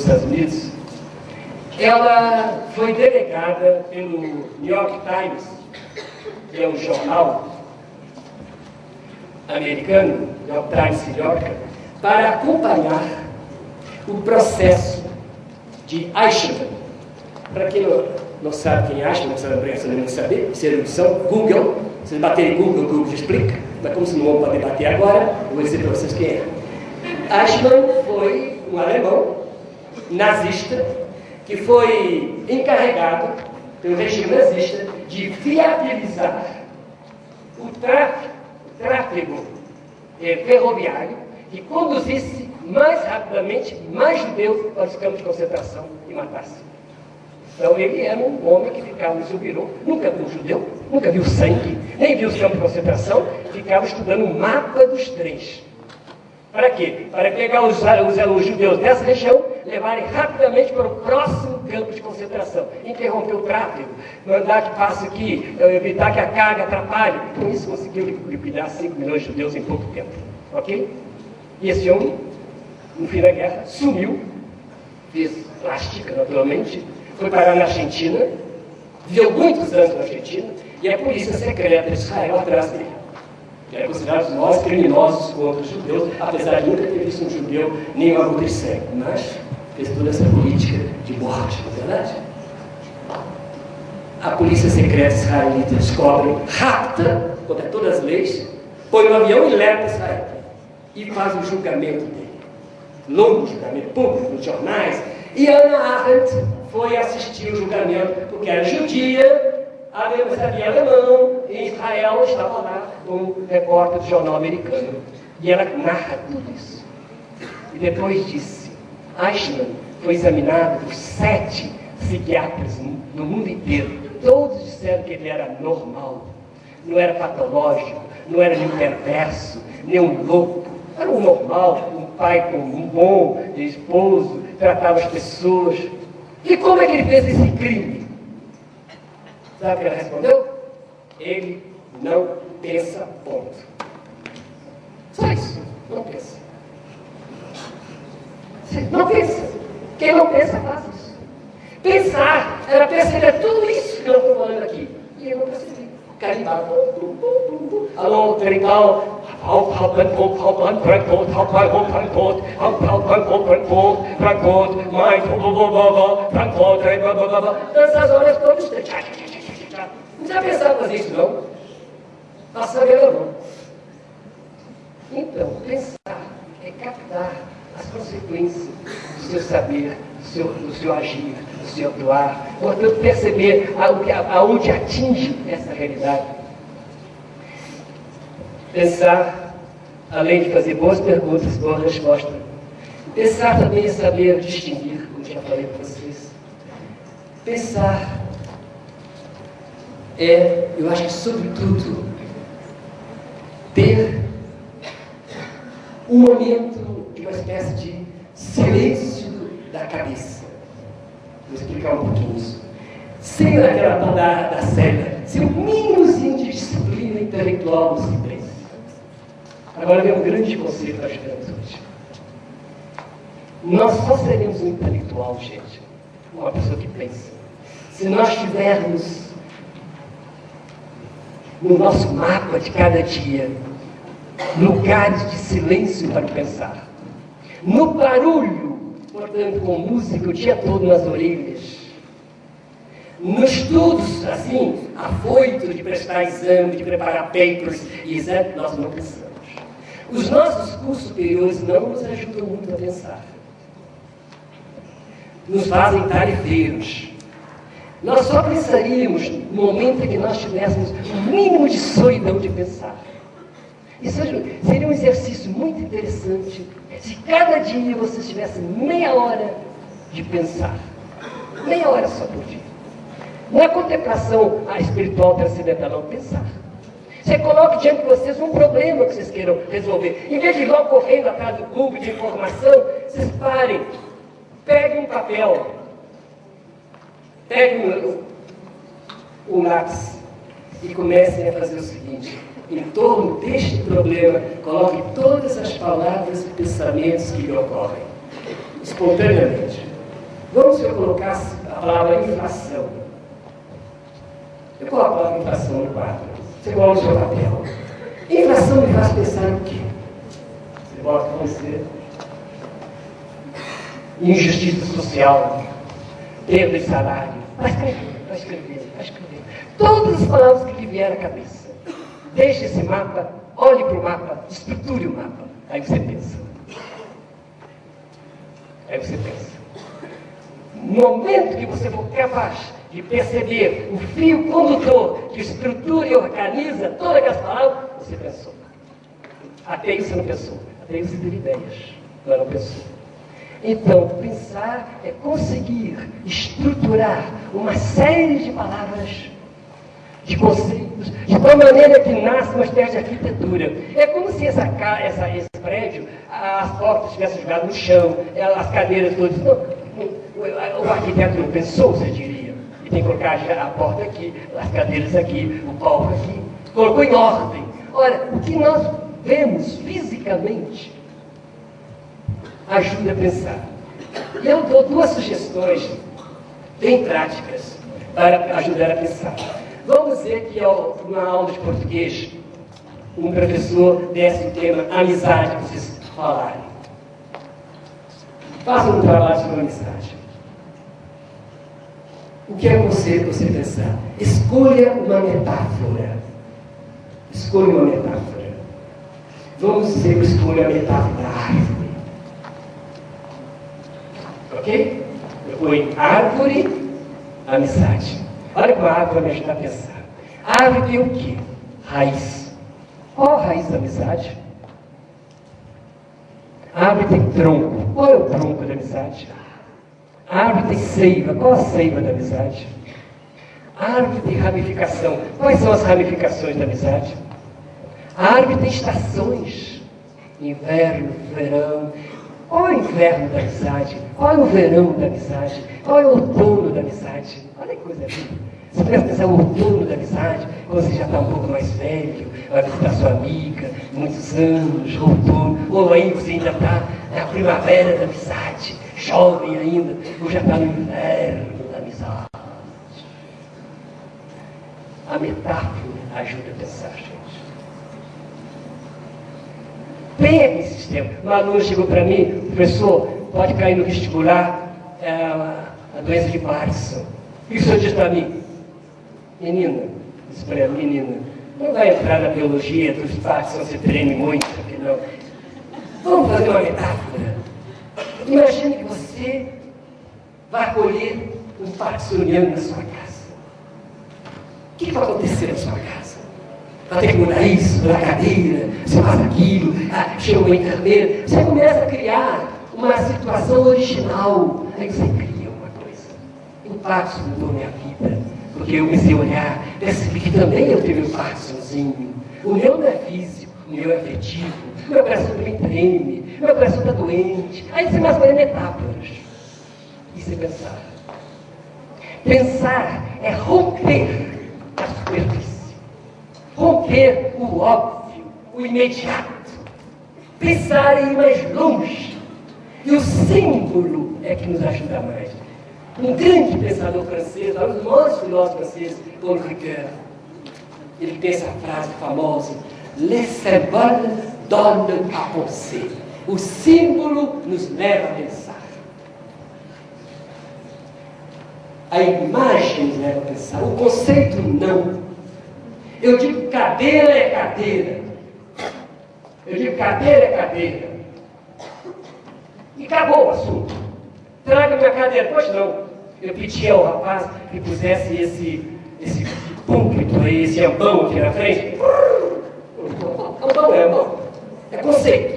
Estados Unidos, ela foi delegada pelo New York Times, que é um jornal americano, New York Times New York, para acompanhar o processo de Eichmann. Para quem não sabe quem é Eichmann, você não saber, se é erudição, Google, vocês baterem Google, Google explica, mas como se não vão poder bater agora, eu vou dizer para vocês quem é. Eichmann foi um alemão nazista que foi encarregado pelo regime nazista de viabilizar o tráfego ferroviário e conduzisse mais rapidamente mais judeus para os campos de concentração e matasse. Então ele era um homem que ficava no seu birô, nunca viu um judeu, nunca viu sangue, nem viu os campos de concentração, ficava estudando o mapa dos trens. Para quê? Para pegar os judeus dessa região, levarem rapidamente para o próximo campo de concentração, interromper o tráfego, mandar que passe aqui, evitar que a carga atrapalhe. Com isso conseguiu liquidar 5 milhões de judeus em pouco tempo. Ok? E esse homem, no fim da guerra, sumiu, fez plástica naturalmente, foi parar na Argentina, viveu muitos anos na Argentina, e a polícia secreta de Israel atrás dele. É considerado os maiores criminosos contra os judeus, apesar de nunca ter visto um judeu nem um abutre cego, mas fez toda essa política de morte, não é verdade? A polícia secreta israelita descobre, rapta contra todas as leis, põe no avião e leva para Israel. E faz um julgamento dele. Longo julgamento público, nos jornais. E Hannah Arendt foi assistir o julgamento, porque era judia, sabia alemão, e Israel estava lá com um repórter do jornal americano. E ela narra tudo isso. E depois disse, Eichmann foi examinado por 7 psiquiatras no mundo inteiro. Todos disseram que ele era normal, não era patológico, não era nem perverso, nem um louco. Era um normal, um pai com um bom esposo, tratava as pessoas. E como é que ele fez esse crime? Sabe o que ela respondeu? Ele não pensa, ponto. Só isso, não pensa. Não pensa. Quem não pensa, faz isso. Pensar era perceber tudo isso que eu estou falando aqui. E eu não percebi. Carimbado. Alô, carimbado. Dança as horas todas. Não precisa pensar em fazer isso, não. Passa a ver, não. Então, pensar é captar as consequências do seu saber, do seu agir, do seu atuar, portanto, perceber aonde atinge essa realidade. Pensar, além de fazer boas perguntas, boas respostas. Pensar também é saber distinguir, como já falei para vocês. Pensar eu acho que, sobretudo, ter um momento de uma espécie de silêncio da cabeça. Vou explicar um pouquinho isso. Sem aquela tal da célula, sem um mínimozinho de disciplina intelectual nos silêncio. Agora vem um grande conceito que nós tivemos hoje. Nós só seremos um intelectual, gente, uma pessoa que pensa, se nós tivermos no nosso mapa de cada dia lugares de silêncio para pensar. No barulho, portanto, com música o dia todo nas orelhas. Nos estudos, assim, afoito de prestar exame, de preparar papers e exame, nós não pensamos. Os nossos cursos superiores não nos ajudam muito a pensar. Nos fazem tarefeiros. Nós só pensaríamos no momento em que nós tivéssemos um mínimo de solidão de pensar. Isso seria um exercício muito interessante se cada dia você tivesse meia hora de pensar. Meia hora só por dia. Não é contemplação espiritual transcendental, não, pensar. Você coloca diante de vocês um problema que vocês queiram resolver. Em vez de ir logo correndo atrás do cubo de informação, vocês parem, peguem um papel, peguem um lápis e comecem a fazer o seguinte: em torno deste problema, coloque todas as palavras e pensamentos que lhe ocorrem, espontaneamente. Vamos se eu colocasse a palavra inflação. Eu coloco a palavra inflação no quadro. Você coloca o seu papel. Inflação me faz pensar em quê? Você bota você. Injustiça social, perda de salário. Vai escrever, vai escrever, vai escrever. Todas as palavras que lhe vieram à cabeça. Deixe esse mapa, olhe para o mapa, estruture o mapa. Aí você pensa. Aí você pensa. No momento que você for capaz de perceber o fio condutor que estrutura e organiza todas aquelas palavras, você pensou. Até isso você não pensou. Até isso você teve ideias, mas não pensou. Então, pensar é conseguir estruturar uma série de palavras, de conceitos, de tal maneira que nasce uma espécie de arquitetura. É como se esse prédio, as portas tivessem jogado no chão, as cadeiras todas. Não, o arquiteto não pensou, você diria. E tem que colocar a porta aqui, as cadeiras aqui, o palco aqui. Colocou em ordem. Ora, o que nós vemos fisicamente ajuda a pensar. E eu dou duas sugestões bem práticas para ajudar a pensar. Vamos dizer que numa aula de português, um professor desse o tema amizade que vocês falarem. Façam um trabalho sobre amizade. O que é você pensar? Escolha uma metáfora. Escolha uma metáfora. Vamos dizer que eu escolho a metáfora da árvore. Ok? Eu ponho árvore, amizade. Olha como a árvore vai me ajudar a pensar. A árvore tem o quê? Raiz. Qual a raiz da amizade? A árvore tem tronco. Qual é o tronco da amizade? A árvore tem seiva. Qual a seiva da amizade? A árvore tem ramificação. Quais são as ramificações da amizade? A árvore tem estações. Inverno, verão. Qual é o inverno da amizade? Qual é o verão da amizade? Qual é o outono da amizade? Olha que coisa linda. Você presta atenção no outono da amizade, quando você já está um pouco mais velho, vai visitar sua amiga, muitos anos, outono, ou aí você ainda está na primavera da amizade, jovem ainda, ou já está no inverno da amizade. A metáfora ajuda a pensar, gente. Pega esse sistema. Um aluno chegou para mim, professor, pode cair no vestibular a doença de Parkinson. E o senhor diz para mim, menina, disse para ela, menina, não vai entrar na biologia dos Parkinson, se treine muito, não. Vamos fazer uma metáfora. Imagine que você vai acolher um parkinsoniano na sua casa. O que vai acontecer na sua casa? Vai ter que mudar isso, mudar a cadeira, você faz aquilo, chega uma enfermeira, você começa a criar uma situação original. Aí você cria uma coisa. O Parkinson mudou minha vida, porque eu comecei a olhar, percebi que também eu tive um Parkinsonzinho. O meu não é físico, o meu é afetivo, o meu coração também treme, o meu coração está doente. Aí você começa a fazer metáforas. Isso é pensar. Pensar é romper a superfície. Romper o óbvio, o imediato. Pensar em ir mais longe. E o símbolo é que nos ajuda mais. Um grande pensador francês, um dos maiores filósofos franceses, Paul Ricoeur, ele tem essa frase famosa: Les symboles donnent à penser. O símbolo nos leva a pensar. A imagem nos leva a pensar. O conceito não. Eu digo cadeira é cadeira. Eu digo cadeira é cadeira. E acabou o assunto. Traga minha cadeira. Pois não. Eu pedi ao rapaz que pusesse esse púlpito aí, esse ambão aqui na frente. Ambão é ambão. É conceito.